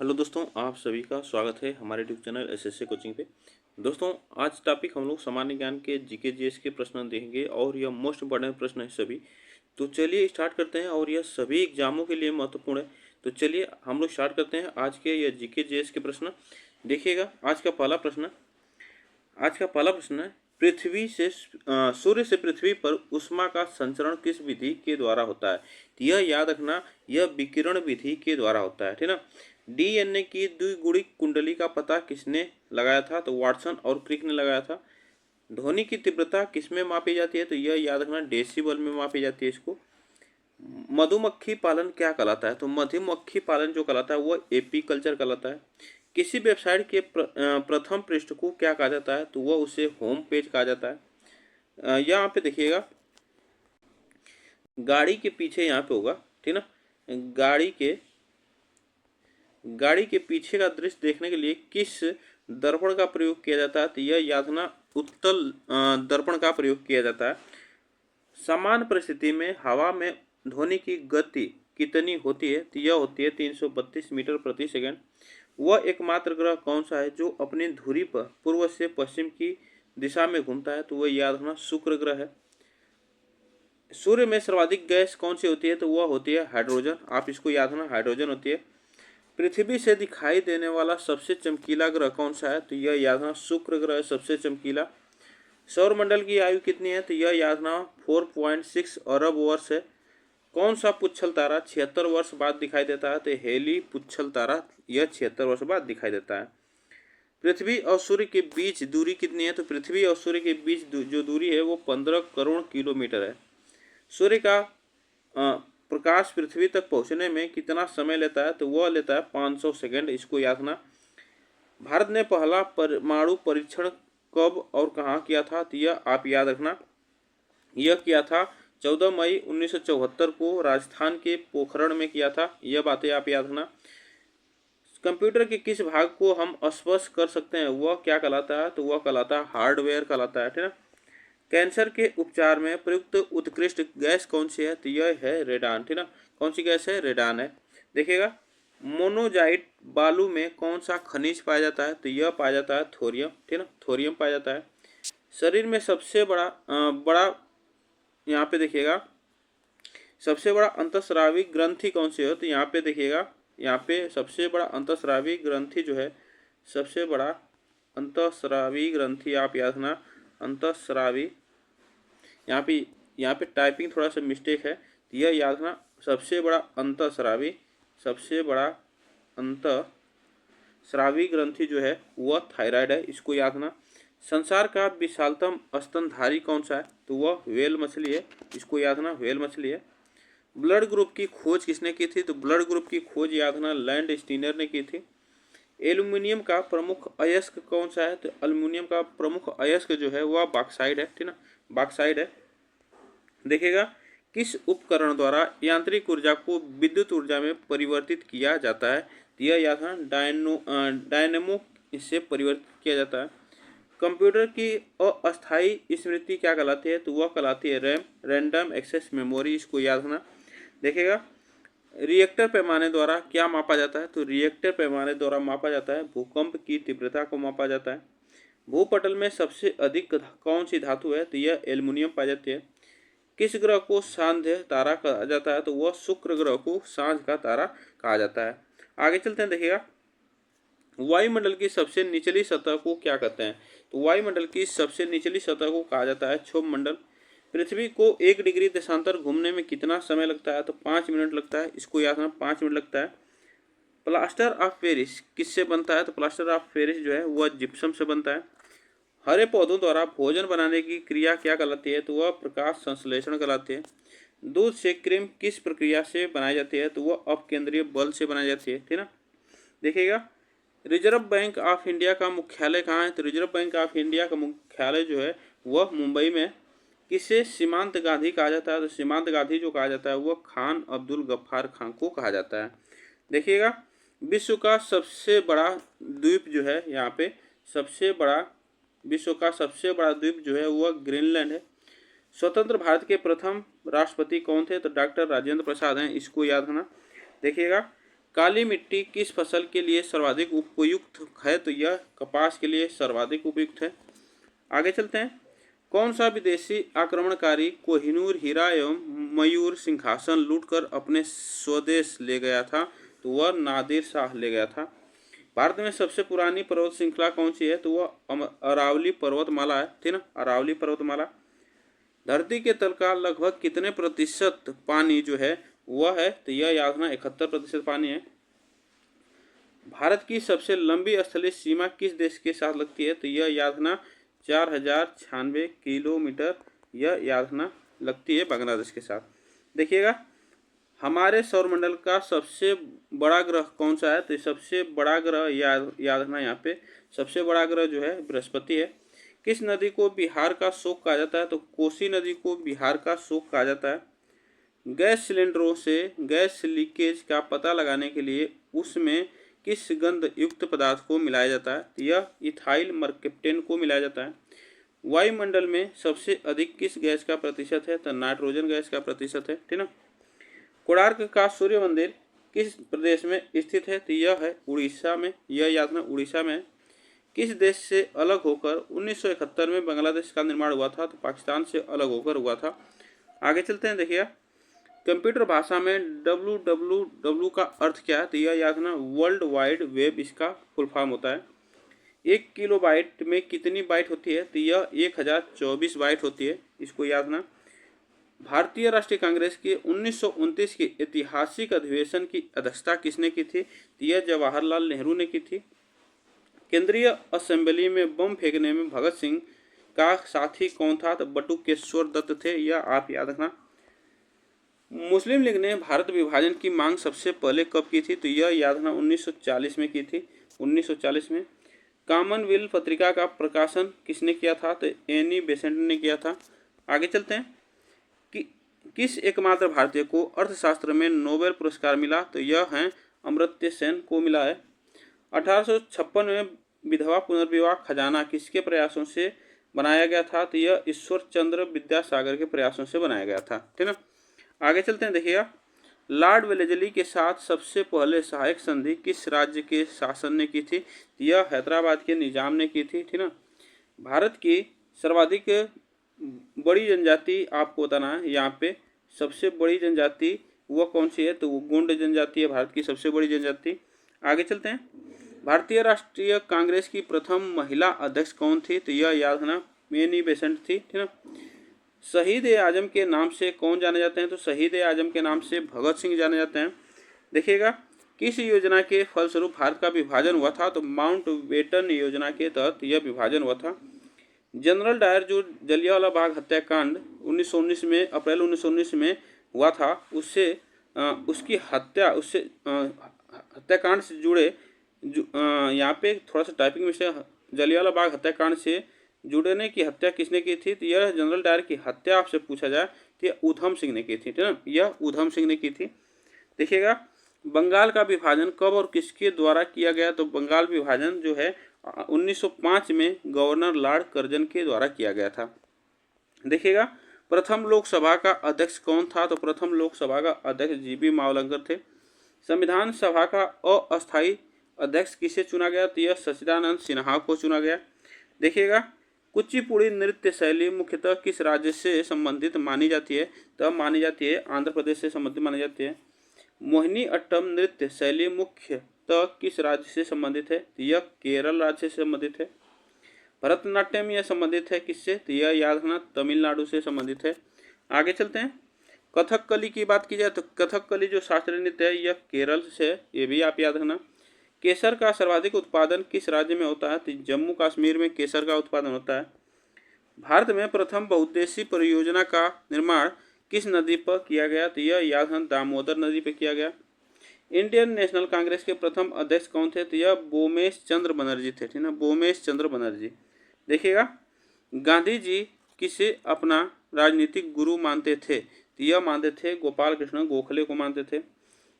Hello दोस्तों, आप सभी का स्वागत है हमारे यूट्यूब चैनल एसएससी कोचिंग पे। दोस्तों, आज टॉपिक हम लोग सामान्य ज्ञान के जीके जीएस के प्रश्न देखेंगे और यह मोस्ट इंपॉर्टेंट प्रश्न है सभी। तो चलिए स्टार्ट करते हैं और यह सभी एग्जामों के लिए महत्वपूर्ण है। तो चलिए हम लोग स्टार्ट करते हैं आज के यह जीके जीएस के प्रश्न। देखिएगा आज का पहला प्रश्न है, सूर्य से पृथ्वी पर उष्मा का संचरण किस विधि के द्वारा होता है। तो यह याद रखना, यह विकिरण विधि के द्वारा होता है, ठीक ना। डीएनए की द्विगुणित कुंडली का पता किसने लगाया था। तो वाटसन और क्रिक ने लगाया था। ध्वनि की तीव्रता किसमें मापी जाती है। तो यह याद रखना, डेसिबल में मापी जाती है इसको। मधुमक्खी पालन क्या कहलाता है। तो मधुमक्खी पालन जो कहलाता है वह एपीकल्चर कहलाता है। किसी वेबसाइट के प्रथम पृष्ठ को क्या कहा जाता है। तो वह उसे होम पेज कहा जाता है। यहाँ पे देखिएगा, गाड़ी के पीछे यहाँ पे होगा, ठीक ना। गाड़ी के पीछे का दृश्य देखने के लिए किस दर्पण का प्रयोग किया जाता है। तो यह याद रखना, उत्तल दर्पण का प्रयोग किया जाता है। सामान्य परिस्थिति में हवा में ध्वनि की गति कितनी होती है। तो यह होती है 332 मीटर प्रति सेकंड। वह एकमात्र ग्रह कौन सा है जो अपनी धुरी पर पूर्व से पश्चिम की दिशा में घूमता है। तो वह याद रखना, शुक्र ग्रह है। सूर्य में सर्वाधिक गैस कौन सी होती है। तो वह होती है हाइड्रोजन। आप इसको याद रखना, हाइड्रोजन होती है। पृथ्वी से दिखाई देने वाला सबसे चमकीला ग्रह कौन सा है। तो यह याद रखना, शुक्र ग्रह सबसे चमकीला। सौरमंडल की आयु कितनी है। तो यह याद रखना, 4.6 अरब वर्ष है। कौन सा पुच्छल तारा 76 वर्ष बाद दिखाई देता है। तो हेली पुच्छल तारा यह 76 वर्ष बाद दिखाई देता है। पृथ्वी और सूर्य के बीच दूरी कितनी है। तो पृथ्वी और सूर्य के बीच जो दूरी है वो 15 करोड़ किलोमीटर है। सूर्य का प्रकाश पृथ्वी तक पहुंचने में कितना समय लेता है। तो वह लेता है 500 सेकंड। इसको याद रखना। भारत ने पहला परमाणु परीक्षण कब और कहाँ किया था। तो यह आप याद रखना, यह किया था 14 मई 1974 को राजस्थान के पोखरण में किया था। यह बातें आप याद रखना। कंप्यूटर के किस भाग को हम स्पर्श कर सकते हैं वह क्या कहलाता है। तो वह कहलाता है हार्डवेयर कहलाता है, ठीक ना। कैंसर के उपचार में प्रयुक्त उत्कृष्ट गैस कौन सी है। तो यह है रेडान, ठीक ना। कौन सी गैस है, रेडान है। देखिएगा, मोनोजाइट बालू में कौन सा खनिज पाया जाता है। तो यह पाया जाता है थोरियम, ठीक ना, थोरियम पाया जाता है। शरीर में सबसे बड़ा यहाँ पे देखिएगा, सबसे बड़ा अंतःस्रावी ग्रंथि कौन सी है। तो यहाँ पे देखिएगा, यहाँ पे सबसे बड़ा अंतःस्रावी ग्रंथि जो है, सबसे बड़ा अंतःस्रावी ग्रंथि आप याद रखना, अंतःस्रावी। यहाँ पे टाइपिंग थोड़ा सा मिस्टेक है। यह याद रखना, सबसे बड़ा अंतःस्रावी, सबसे बड़ा अंतःस्रावी ग्रंथि जो है वह थायराइड है। इसको याद रखना। संसार का विशालतम स्तनधारी कौन सा है। तो वह व्हेल मछली है। इसको याद रखना, व्हेल मछली है। ब्लड ग्रुप की खोज किसने की थी। तो ब्लड ग्रुप की खोज याद रखना, लैंड स्टीनर ने की थी। एल्यूमिनियम का प्रमुख अयस्क कौन सा है। तो एल्यूमिनियम का प्रमुख अयस्क जो है वह बॉक्साइड है, ठीक ना, बॉक्साइड है। देखिएगा, किस उपकरण द्वारा यांत्रिक ऊर्जा को विद्युत ऊर्जा में परिवर्तित किया जाता है। तो यह याद रखना, डायनेमो इससे परिवर्तित किया जाता है। कंप्यूटर की अस्थायी स्मृति क्या कहलाती है। तो वह कहलाती है रैम, रैंडम एक्सेस मेमोरी। इसको याद रखना। देखिएगा, रिएक्टर पैमाने द्वारा क्या मापा जाता है। तो रिएक्टर पैमाने द्वारा मापा जाता है भूकंप की तीव्रता को मापा जाता है। भूपटल में सबसे अधिक कौन सी धातु है। तो यह एल्युमिनियम पाई जाती है। किस ग्रह को सांध्य तारा कहा जाता है। तो वह शुक्र ग्रह को सांझ का तारा कहा जाता है। आगे चलते हैं, देखिएगा, वायुमंडल की सबसे निचली सतह को क्या कहते हैं। तो वायुमंडल की सबसे निचली सतह को कहा जाता है क्षोभ मंडल। पृथ्वी को 1 डिग्री देशांतर घूमने में कितना समय लगता है। तो 5 मिनट लगता है। इसको याद रखना, 5 मिनट लगता है। प्लास्टर ऑफ पेरिस किससे बनता है। तो प्लास्टर ऑफ पेरिस जो है वह जिप्सम से बनता है। हरे पौधों द्वारा भोजन बनाने की क्रिया क्या कहलाती है। तो वह प्रकाश संश्लेषण कहलाती है। दूध से क्रीम किस प्रक्रिया से बनाई जाती है। तो वह अपकेंद्रीय बल से बनाई जाती है, ठीक ना। देखिएगा, रिजर्व बैंक ऑफ इंडिया का मुख्यालय कहाँ है। तो रिजर्व बैंक ऑफ इंडिया का मुख्यालय जो है वह मुंबई में। किसे सीमांत गांधी कहा जाता है। तो सीमांत गांधी जो कहा जाता है वह खान अब्दुल गफ्फार खान को कहा जाता है। देखिएगा, विश्व का सबसे बड़ा द्वीप जो है, यहाँ पे विश्व का सबसे बड़ा द्वीप जो है वह ग्रीनलैंड है। स्वतंत्र भारत के प्रथम राष्ट्रपति कौन थे। तो डॉक्टर राजेंद्र प्रसाद हैं। इसको याद रखना। देखिएगा, काली मिट्टी किस फसल के लिए सर्वाधिक उपयुक्त है? तो यह कपास के लिए सर्वाधिक उपयुक्त है। आगे चलते हैं। कौन सा विदेशी आक्रमणकारी कोहिनूर हीरा एवं मयूर सिंहासन लूटकर अपने स्वदेश ले गया था? तो वह नादिर शाह ले गया था। भारत में सबसे पुरानी पर्वत श्रृंखला कौन सी है? तो वह अरावली पर्वतमाला है, ठीक ना, अरावली पर्वतमाला। धरती के तल का लगभग कितने प्रतिशत पानी जो है वह है? तो यह याद रखना 71% पानी है। भारत की सबसे लंबी स्थलीय सीमा किस देश के साथ लगती है? तो यह याद रखना 4096 किलोमीटर, यह याद रखना लगती है बांग्लादेश के साथ। देखिएगा, हमारे सौरमंडल का सबसे बड़ा ग्रह कौन सा है? तो सबसे बड़ा ग्रह याद रखना, यहाँ पे सबसे बड़ा ग्रह जो है बृहस्पति है। किस नदी को बिहार का शोक कहा जाता है? तो कोसी नदी को बिहार का शोक कहा जाता है। गैस सिलेंडरों से गैस लीकेज का पता लगाने के लिए उसमें किस गंध युक्त पदार्थ को मिलाया जाता है? यह इथाइल मर्केप्टेन को मिलाया जाता है। वायुमंडल में सबसे अधिक किस गैस का प्रतिशत है? तो नाइट्रोजन गैस का प्रतिशत है, ठीक ना। कोणार्क का सूर्य मंदिर किस प्रदेश में स्थित है? तो यह है उड़ीसा में, यह याद रखना उड़ीसा में। किस देश से अलग होकर 1971 में बांग्लादेश का निर्माण हुआ था? तो पाकिस्तान से अलग होकर हुआ था। आगे चलते हैं। देखिए, कंप्यूटर भाषा में www का अर्थ क्या है? तो यह याद रखना वर्ल्ड वाइड वेब इसका फुल फॉर्म होता है। 1 किलोबाइट में कितनी बाइट होती है? तो यह 1024 बाइट होती है, इसको याद रखना। भारतीय राष्ट्रीय कांग्रेस के 1929 के ऐतिहासिक अधिवेशन की अध्यक्षता किसने की थी? तो यह जवाहरलाल नेहरू ने की थी। केंद्रीय असेंबली में बम फेंकने में भगत सिंह का साथी कौन था? तो बटुकेश्वर दत्त थे, यह आप याद रखना। मुस्लिम लीग ने भारत विभाजन की मांग सबसे पहले कब की थी? तो यह याद रखना 1940 में की थी, 1940 में। कॉमनवेल्थ पत्रिका का प्रकाशन किसने किया था? तो एनी बेसेंट ने किया था। आगे चलते हैं कि किस एकमात्र भारतीय को अर्थशास्त्र में नोबेल पुरस्कार मिला? तो यह है अमर्त्य सेन को मिला है। 1856 में विधवा पुनर्विवाह खजाना किसके प्रयासों से बनाया गया था? तो यह ईश्वर चंद्र विद्यासागर के प्रयासों से बनाया गया था, ठीक ना। आगे चलते हैं। देखिएगा, लॉर्ड वेलेस्ली के साथ सबसे पहले सहायक संधि किस राज्य के शासन ने की थी? यह हैदराबाद के निजाम ने की थी, ठीक ना। भारत की सर्वाधिक बड़ी जनजाति आपको बताना है। यहाँ पे सबसे बड़ी जनजाति वह कौन सी है? तो वो गोंड जनजाति है, भारत की सबसे बड़ी जनजाति। आगे चलते हैं। भारतीय राष्ट्रीय कांग्रेस की प्रथम महिला अध्यक्ष कौन थी? तो यह याद रखना एनी बेसेंट थी, ठीक ना। शहीद ए आजम के नाम से कौन जाने जाते हैं? तो शहीद ए आजम के नाम से भगत सिंह जाने जाते हैं। देखिएगा, किस योजना के फलस्वरूप भारत का विभाजन हुआ था? तो माउंटबेटन योजना के तहत यह विभाजन हुआ था। जनरल डायर जो जलियांवाला बाग हत्याकांड 1919 में, अप्रैल 1919 में हुआ था, उससे उसकी हत्या, उससे हत्याकांड से जुड़े यहाँ पे थोड़ा सा टाइपिंग मिस्टेक, जलियांवाला बाग हत्याकांड से जुड़ने की हत्या किसने की थी? तो यह जनरल डायर की हत्या आपसे पूछा जाए तो यह ऊधम सिंह ने की थी, ठीक है, यह ऊधम सिंह ने की थी। देखिएगा, बंगाल का विभाजन कब और किसके द्वारा किया गया? तो बंगाल विभाजन जो है 1905 में गवर्नर लॉर्ड कर्जन के द्वारा किया गया था। देखिएगा, प्रथम लोकसभा का अध्यक्ष कौन था? तो प्रथम लोकसभा का अध्यक्ष जीबी मावलंकर थे। संविधान सभा का अस्थायी अध्यक्ष किसे चुना गया? तो यह सच्चिदानंद सिन्हा को चुना गया। देखिएगा, कुचिपुड़ी नृत्य शैली मुख्यतः किस राज्य से संबंधित मानी जाती है? तो मानी जाती है आंध्र प्रदेश से संबंधित मानी जाती है। मोहिनी अट्टम नृत्य शैली मुख्यतः किस राज्य से संबंधित है? तो यह केरल राज्य से संबंधित है। भरतनाट्यम यह संबंधित है किससे? तो यह याद रखना तमिलनाडु से संबंधित है। आगे चलते हैं। कथकली की बात की जाए तो कथकली जो शास्त्रीय नृत्य है यह केरल से है, ये भी आप याद रखना। केसर का सर्वाधिक उत्पादन किस राज्य में होता है? तो जम्मू कश्मीर में केसर का उत्पादन होता है। भारत में प्रथम बहुउद्देशीय परियोजना का निर्माण किस नदी पर किया गया? तो यह याद रखना दामोदर नदी पर किया गया। इंडियन नेशनल कांग्रेस के प्रथम अध्यक्ष कौन थे? तो यह बोमेश चंद्र बनर्जी थे, ठीक है, बोमेश चंद्र बनर्जी। देखिएगा, गांधी जी किसे अपना राजनीतिक गुरु मानते थे? तो यह मानते थे गोपाल कृष्ण गोखले को मानते थे।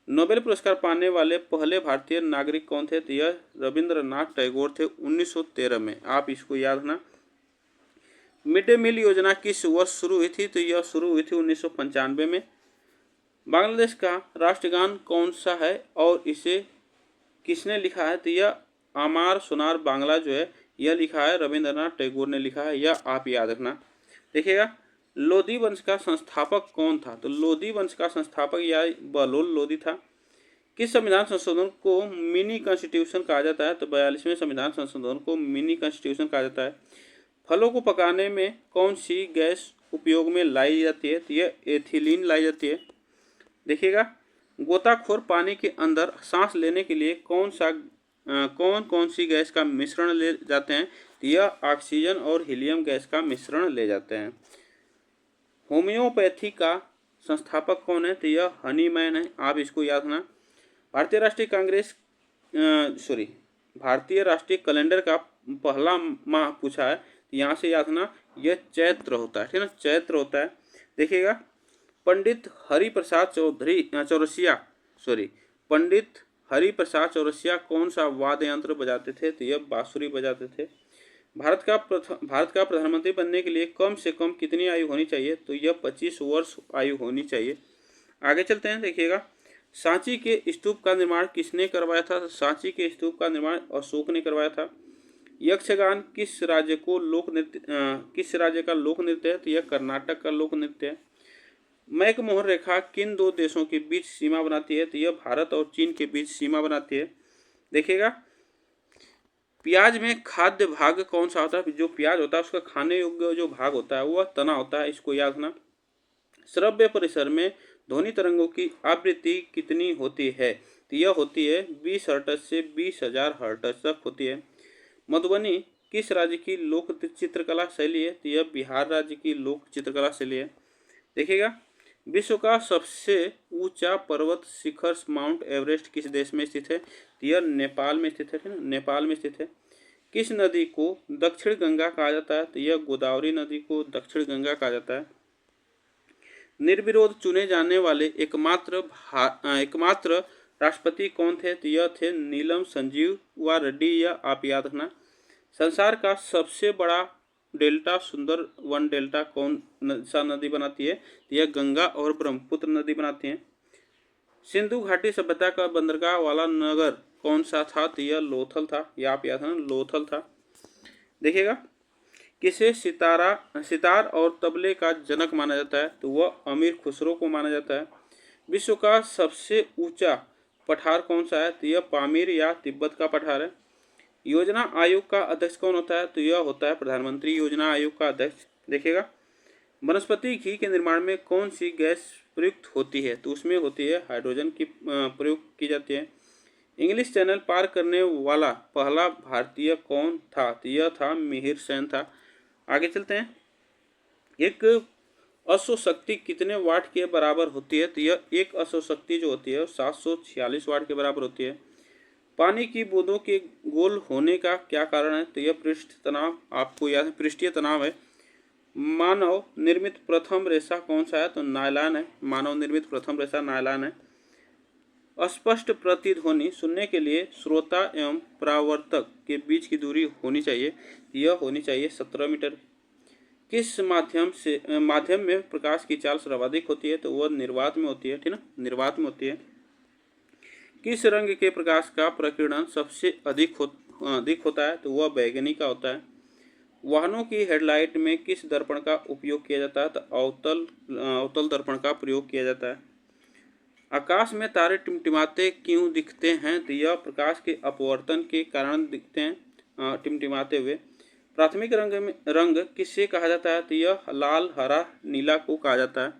नोबेल पुरस्कार पाने वाले पहले भारतीय नागरिक कौन थे? तो यह रविंद्रनाथ टैगोर थे 1913 में, आप इसको याद रखना। मिड डे मील योजना किस वर्ष शुरू हुई थी? तो यह शुरू हुई थी 1995 में। बांग्लादेश का राष्ट्रगान कौन सा है और इसे किसने लिखा है? तो यह आमार सोनार बांग्ला जो है यह लिखा है रविंद्रनाथ टैगोर ने लिखा है, यह आप याद रखना। देखिएगा, लोधी वंश का संस्थापक कौन था? तो लोधी वंश का संस्थापक या बहलोल लोधी था। किस संविधान संशोधन को मिनी कॉन्स्टिट्यूशन कहा जाता है? तो 42वें संविधान संशोधन को मिनी कॉन्स्टिट्यूशन कहा जाता है। फलों को पकाने में कौन सी गैस उपयोग में लाई जाती है? तो यह एथिलीन लाई जाती है। देखिएगा, गोताखोर पानी के अंदर सांस लेने के लिए कौन कौन सी गैस का मिश्रण ले जाते हैं? तो यह ऑक्सीजन और हीलियम गैस का मिश्रण ले जाते हैं। होम्योपैथी का संस्थापक कौन है? तो यह हनीमैन है, आप इसको याद रखना। भारतीय राष्ट्रीय कांग्रेस भारतीय राष्ट्रीय कैलेंडर का पहला माह पूछा है, यहाँ से याद रखना यह चैत्र होता है, ठीक है ना, चैत्र होता है। देखिएगा, पंडित हरिप्रसाद चौरसिया कौन सा वाद्य यंत्र बजाते थे? तो यह बांसुरी बजाते थे। भारत का प्रधानमंत्री बनने के लिए कम से कम कितनी आयु होनी चाहिए? तो यह 25 वर्ष आयु होनी चाहिए। आगे चलते हैं। देखिएगा, सांची के स्तूप का निर्माण किसने करवाया था? सांची के स्तूप का निर्माण अशोक ने करवाया था। यक्षगान किस राज्य का लोक नृत्य है? तो यह कर्नाटक का लोक नृत्य है। मैकमोहन रेखा किन दो देशों के बीच सीमा बनाती है? तो यह भारत और चीन के बीच सीमा बनाती है। देखिएगा, प्याज में खाद्य भाग कौन सा होता है? जो प्याज होता है उसका खाने योग्य जो भाग होता है वह तना होता है, इसको याद रखना। श्रव्य परिसर में ध्वनि तरंगों की आवृत्ति कितनी होती है? तो यह होती है 20 हर्ट्ज से 20,000 हर्ट्ज तक होती है। मधुबनी किस राज्य की लोक चित्रकला शैली है? तो यह बिहार राज्य की लोक चित्रकला शैली है। देखिएगा, विश्व का सबसे ऊंचा पर्वत शिखर माउंट एवरेस्ट किस देश में स्थित है? तो यह नेपाल में स्थित है, नेपाल में स्थित है। किस नदी को दक्षिण गंगा कहा जाता है? तो यह गोदावरी नदी को दक्षिण गंगा कहा जाता है। निर्विरोध चुने जाने वाले एकमात्र राष्ट्रपति कौन थे? तो यह थे नीलम संजीव व रेड्डी, यह आप याद रखना। संसार का सबसे बड़ा डेल्टा सुंदरवन डेल्टा कौन सा नदी बनाती है? तो यह गंगा और ब्रह्मपुत्र नदी बनाती हैं। सिंधु घाटी सभ्यता का बंदरगाह वाला नगर कौन सा था? तो यह लोथल था, यह आप याद रखना, लोथल था। देखिएगा, किसे सितार और तबले का जनक माना जाता है? तो वह अमीर खुसरो को माना जाता है। विश्व का सबसे ऊंचा पठार कौन सा है? तो यह पामीर या तिब्बत का पठार है। योजना आयोग का अध्यक्ष कौन होता है? तो यह होता है प्रधानमंत्री योजना आयोग का अध्यक्ष। देखिएगा, वनस्पति घी के निर्माण में कौन सी गैस प्रयुक्त होती है? तो उसमें होती है हाइड्रोजन की प्रयोग की जाती है। इंग्लिश चैनल पार करने वाला पहला भारतीय कौन था? तो यह था मिहिर सेन था। आगे चलते हैं। एक अश्वशक्ति कितने वाट के बराबर होती है? तो यह एक अश्वशक्ति जो होती है 746 वाट के बराबर होती है। पानी की बूंदों के गोल होने का क्या कारण है? तो यह पृष्ठ तनाव, आपको याद है पृष्ठीय तनाव है। मानव निर्मित प्रथम रेशा कौन सा है? तो नायलॉन है, मानव निर्मित प्रथम रेशा नायलॉन है। स्पष्ट प्रतिध्वनि सुनने के लिए श्रोता एवं परावर्तक के बीच की दूरी होनी चाहिए, यह होनी चाहिए 17 मीटर। किस माध्यम में प्रकाश की चाल सर्वाधिक होती है? तो वह निर्वात में होती है, ठीक ना, निर्वात में होती है। किस रंग के प्रकाश का प्रकीर्णन सबसे अधिक होता है? तो वह बैंगनी का होता है। वाहनों की हेडलाइट में किस दर्पण का उपयोग किया जाता है? तो अवतल दर्पण का प्रयोग किया जाता है। आकाश में तारे टिमटिमाते क्यों दिखते हैं? तो यह प्रकाश के अपवर्तन के कारण दिखते हैं टिमटिमाते हुए। प्राथमिक रंग किससे कहा जाता है? तो यह लाल, हरा, नीला को कहा जाता है।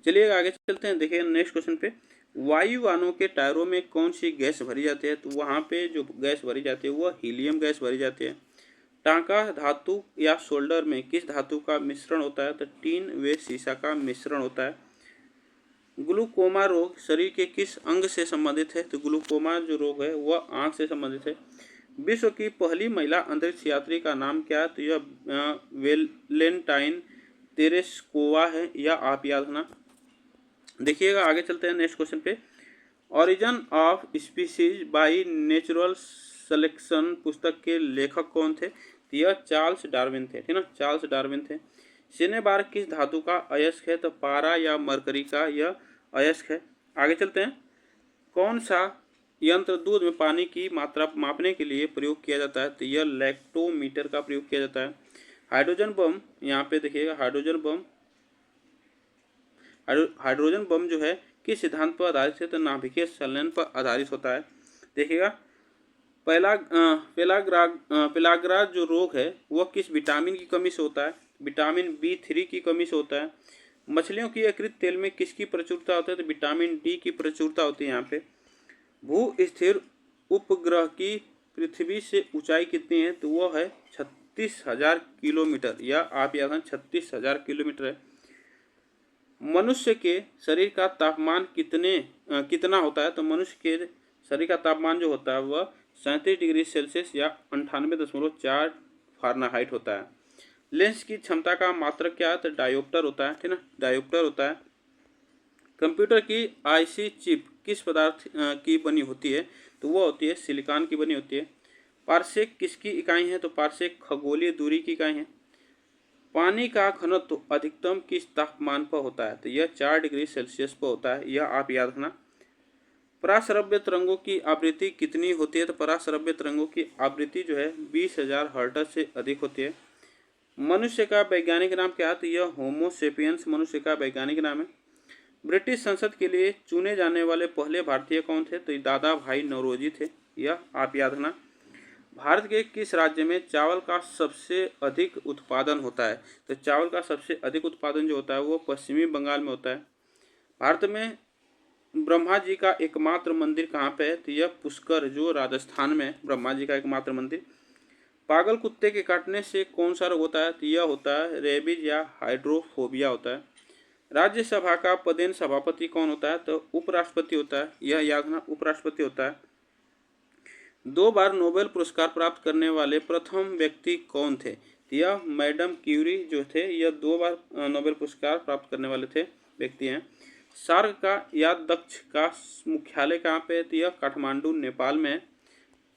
चलिए आगे चलते हैं। देखिए नेक्स्ट क्वेश्चन पे, वायुयानों के टायरों में कौन सी गैस भरी जाती है? तो वहाँ पे जो गैस भरी जाती है वह हीलियम गैस भरी जाती है। टांका धातु या शोल्डर में किस धातु का मिश्रण होता है? तो टीन व सीसा का मिश्रण होता है। ग्लूकोमा रोग शरीर के किस अंग से संबंधित है? तो ग्लूकोमा जो रोग है वह आंख से संबंधित है। विश्व की पहली महिला अंतरिक्ष यात्री का नाम क्या है? तो यह वेलेंटाइन तेरेस्कोवा है, या आप याद रखना। देखिएगा, आगे चलते हैं नेक्स्ट क्वेश्चन पे। Origin of species by natural selection पुस्तक के लेखक कौन थे? तो यह चार्ल्स डार्विन थे, ठीक ना, चार्ल्स डार्विन थे। सिनेबार किस धातु का अयस्क है? तो पारा या मरकरी का, यह अयस्क है। आगे चलते हैं। कौन सा यंत्र दूध में पानी की मात्रा मापने के लिए प्रयोग किया जाता है? तो यह लैक्टोमीटर का प्रयोग किया जाता है। हाइड्रोजन बम, यहाँ पे देखिएगा हाइड्रोजन बम जो है किस सिद्धांत पर आधारित है? तो नाभिकीय संलयन पर आधारित होता है। देखिएगा पेलाग्राज जो रोग है वह किस विटामिन की कमी से होता है? विटामिन B3 की कमी से होता है। मछलियों की यकृत तेल में किसकी प्रचुरता होती है? तो विटामिन D की प्रचुरता होती है। यहाँ पे भू स्थिर उपग्रह की पृथ्वी से ऊंचाई कितनी है? तो वह है 36,000 किलोमीटर, या आप याद रखें 36,000 किलोमीटर है। मनुष्य के शरीर का तापमान कितना होता है? तो मनुष्य के शरीर का तापमान जो होता है वह 37 डिग्री सेल्सियस या 98.4 फ़ारेनहाइट होता है। लेंस की क्षमता का मात्रक क्या है? तो डायोप्टर होता है, ठीक ना, डायोप्टर होता है। कंप्यूटर की आईसी चिप किस पदार्थ की बनी होती है? तो वह होती है सिलिकॉन की बनी होती है। पारसेक किसकी इकाई है? तो पारसेक खगोलीय दूरी की इकाई है। पानी का घनत्व तो अधिकतम किस तापमान पर होता है? तो यह 4 डिग्री सेल्सियस पर होता है, यह आप याद रखना। पराश्रव्य तरंगों की आवृत्ति कितनी होती है? तो पराश्रव्य तरंगों की आवृत्ति जो है 20,000 हर्ट्ज से अधिक होती है। मनुष्य का वैज्ञानिक नाम क्या है? तो यह होमो सेपियंस मनुष्य का वैज्ञानिक नाम है। ब्रिटिश संसद के लिए चुने जाने वाले पहले भारतीय कौन थे? तो दादा भाई नौरोजी थे, यह आप याद रखना। भारत के किस राज्य में चावल का सबसे अधिक उत्पादन होता है? तो चावल का सबसे अधिक उत्पादन जो होता है वो पश्चिमी बंगाल में होता है। भारत में ब्रह्मा जी का एकमात्र मंदिर कहाँ पे है? तो यह पुष्कर जो राजस्थान में ब्रह्मा जी का एकमात्र मंदिर। पागल कुत्ते के काटने से कौन सा रोग होता है? तो यह होता है रेबीज या हाइड्रोफोबिया होता है। राज्यसभा का पदेन सभापति कौन होता है? तो उपराष्ट्रपति होता है, यह याद रखना, उपराष्ट्रपति होता है। 2 बार नोबेल पुरस्कार प्राप्त करने वाले प्रथम व्यक्ति कौन थे? यह मैडम क्यूरी जो थे, यह 2 बार नोबेल पुरस्कार प्राप्त करने वाले थे व्यक्ति हैं। सार्क का याददक्ष का मुख्यालय कहाँ पे है? तो यह काठमांडू नेपाल में है,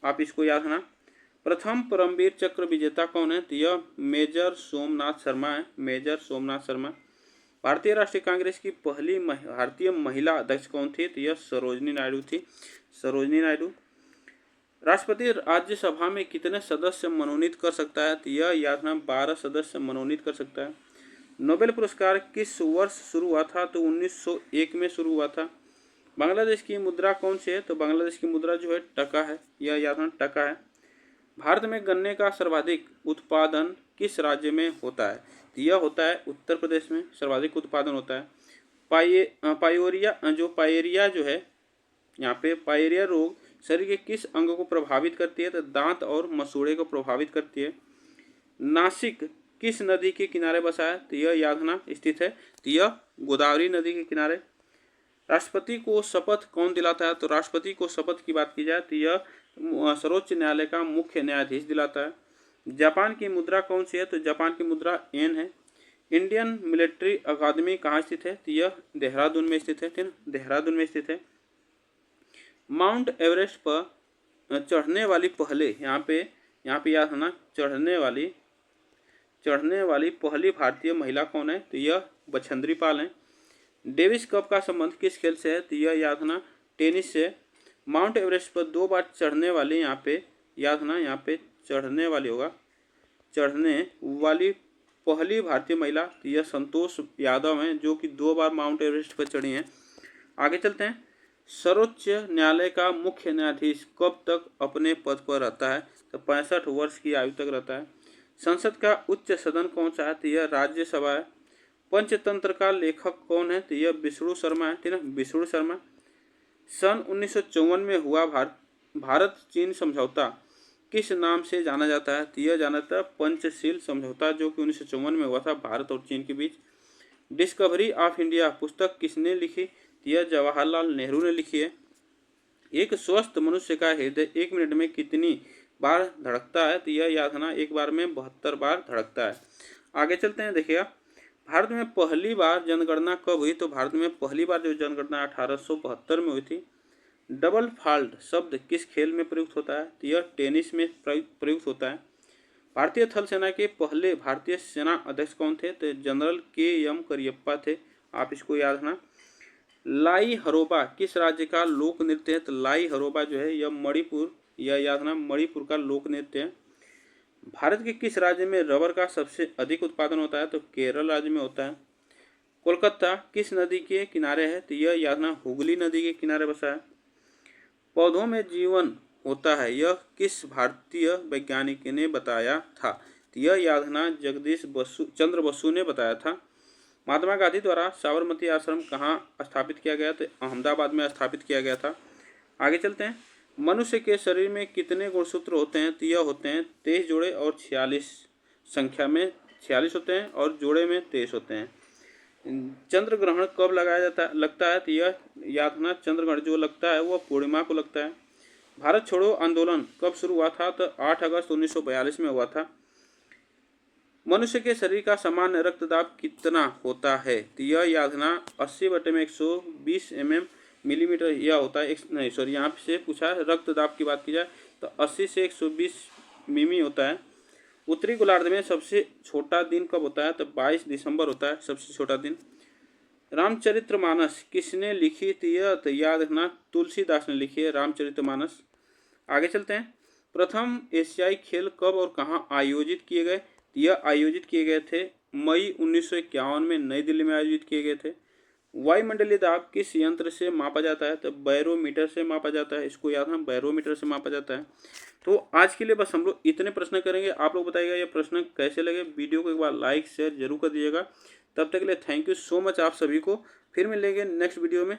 आप इसको याद रखना। प्रथम परमवीर चक्र विजेता कौन है? तो यह मेजर सोमनाथ शर्मा है, मेजर सोमनाथ शर्मा। भारतीय राष्ट्रीय कांग्रेस की पहली भारतीय महिला अध्यक्ष कौन थी? तो यह सरोजनी नायडू थी, सरोजनी नायडू। राष्ट्रपति राज्यसभा में कितने सदस्य मनोनीत कर सकता है? तो यह याद रखना 12 सदस्य मनोनीत कर सकता है। नोबेल पुरस्कार किस वर्ष शुरू हुआ था? तो 1901 में शुरू हुआ था। बांग्लादेश की मुद्रा कौन सी है? तो बांग्लादेश की मुद्रा जो है टका है, यह याद रखना टका है। भारत में गन्ने का सर्वाधिक उत्पादन किस राज्य में होता है? तो यह होता है उत्तर प्रदेश में सर्वाधिक उत्पादन होता है। पायरिया जो है, यहाँ पे पायरिया रोग शरीर के किस अंग को प्रभावित करती है? तो दांत और मसूड़े को प्रभावित करती है। नासिक किस नदी के किनारे बसा है? तो यह याद रखना स्थित है, तो यह गोदावरी नदी के किनारे। राष्ट्रपति को शपथ कौन दिलाता है? तो राष्ट्रपति को शपथ की बात की जाए तो यह सर्वोच्च न्यायालय का मुख्य न्यायाधीश दिलाता है। जापान की मुद्रा कौन सी है? तो जापान की मुद्रा येन है। इंडियन मिलिट्री अकादमी कहाँ स्थित है? तो यह देहरादून में स्थित है, ठीक है, देहरादून में स्थित है। माउंट एवरेस्ट पर चढ़ने वाली पहले यहाँ पे याद रखना चढ़ने वाली पहली भारतीय महिला कौन है? तो यह बछेंद्री पाल है। डेविस कप का संबंध किस खेल से है? तो यह याद रखना टेनिस से। माउंट एवरेस्ट पर 2 बार चढ़ने वाली यहाँ पे याद रखना, यहाँ पे चढ़ने वाली पहली भारतीय महिला तो यह संतोष यादव हैं, जो कि 2 बार माउंट एवरेस्ट पर चढ़ी हैं। आगे चलते हैं। सर्वोच्च न्यायालय का मुख्य न्यायाधीश कब तक अपने पद पर रहता है? तो 65 वर्ष की आयु तक रहता है। संसद का उच्च सदन कौन सा है? तो यह राज्यसभा है। पंचतंत्र का लेखक कौन है? तो यह विष्णु शर्मा है, ठीक है, विष्णु शर्मा। सन 1954 में हुआ भारत चीन समझौता किस नाम से जाना जाता है? तो यह जाना जाता है पंचशील समझौता, जो कि 1954 में हुआ था भारत और चीन के बीच। डिस्कवरी ऑफ इंडिया पुस्तक किसने लिखी? तो यह जवाहरलाल नेहरू ने लिखी है। एक स्वस्थ मनुष्य का हृदय 1 मिनट में कितनी बार धड़कता है? तो यह याद रखना एक बार में 72 बार धड़कता है। आगे चलते हैं। देखिएगा भारत में पहली बार जनगणना कब हुई? तो भारत में पहली बार जो जनगणना 1872 में हुई थी। डबल फॉल्ट शब्द किस खेल में प्रयुक्त होता है? तो यह टेनिस में प्रयुक्त होता है। भारतीय थल सेना के पहले भारतीय सेना अध्यक्ष कौन थे? तो जनरल KM करियप्पा थे, आप इसको याद रखना। लाई हरोबा किस राज्य का लोक नृत्य है? तो लाई हरोबा जो है यह मणिपुर, यह याद रखना मणिपुर का लोक नृत्य है। भारत के किस राज्य में रबर का सबसे अधिक उत्पादन होता है? तो केरल राज्य में होता है। कोलकाता किस नदी के किनारे है? तो यह याद रखना हुगली नदी के किनारे बसा है। पौधों में जीवन होता है, यह किस भारतीय वैज्ञानिक ने बताया था? तो यह याद रखना जगदीश चंद्र बसु ने बताया था। महात्मा गांधी द्वारा साबरमती आश्रम कहाँ स्थापित किया गया? तो अहमदाबाद में स्थापित किया गया था। आगे चलते हैं। मनुष्य के शरीर में कितने गुणसूत्र होते हैं? तो यह होते हैं 23 जोड़े और 46 संख्या में 46 होते हैं और जोड़े में 23 होते हैं। चंद्र ग्रहण कब लगता है? तो यह याद रखना चंद्र ग्रहण जो लगता है वह पूर्णिमा को लगता है। भारत छोड़ो आंदोलन कब शुरू हुआ था? तो 8 अगस्त 1942 में हुआ था। मनुष्य के शरीर का सामान्य रक्तदाब कितना होता है? तो यह याद रखना 80/120 मिलीमीटर यह होता है। नहीं सॉरी, यहाँ से पूछा है रक्तदाब की बात की जाए तो 80 से 120 मिमी होता है। उत्तरी गोलार्ध में सबसे छोटा दिन कब होता है? तो 22 दिसंबर होता है सबसे छोटा दिन। रामचरितमानस किसने लिखी थी? तो याद रखना तुलसीदास ने लिखी है रामचरितमानस। आगे चलते हैं। प्रथम एशियाई खेल कब और कहाँ आयोजित किए गए? यह आयोजित किए गए थे मई 1951 में नई दिल्ली में आयोजित किए गए थे। वायुमंडलीय दाब किस यंत्र से मापा जाता है? तो बैरोमीटर से मापा जाता है। इसको याद रखना बैरोमीटर से मापा जाता है। तो आज के लिए बस हम लोग इतने प्रश्न करेंगे। आप लोग बताइएगा ये प्रश्न कैसे लगे। वीडियो को एक बार लाइक शेयर जरूर कर दीजिएगा। तब तक के लिए थैंक यू सो मच आप सभी को। फिर मिलेंगे नेक्स्ट वीडियो में।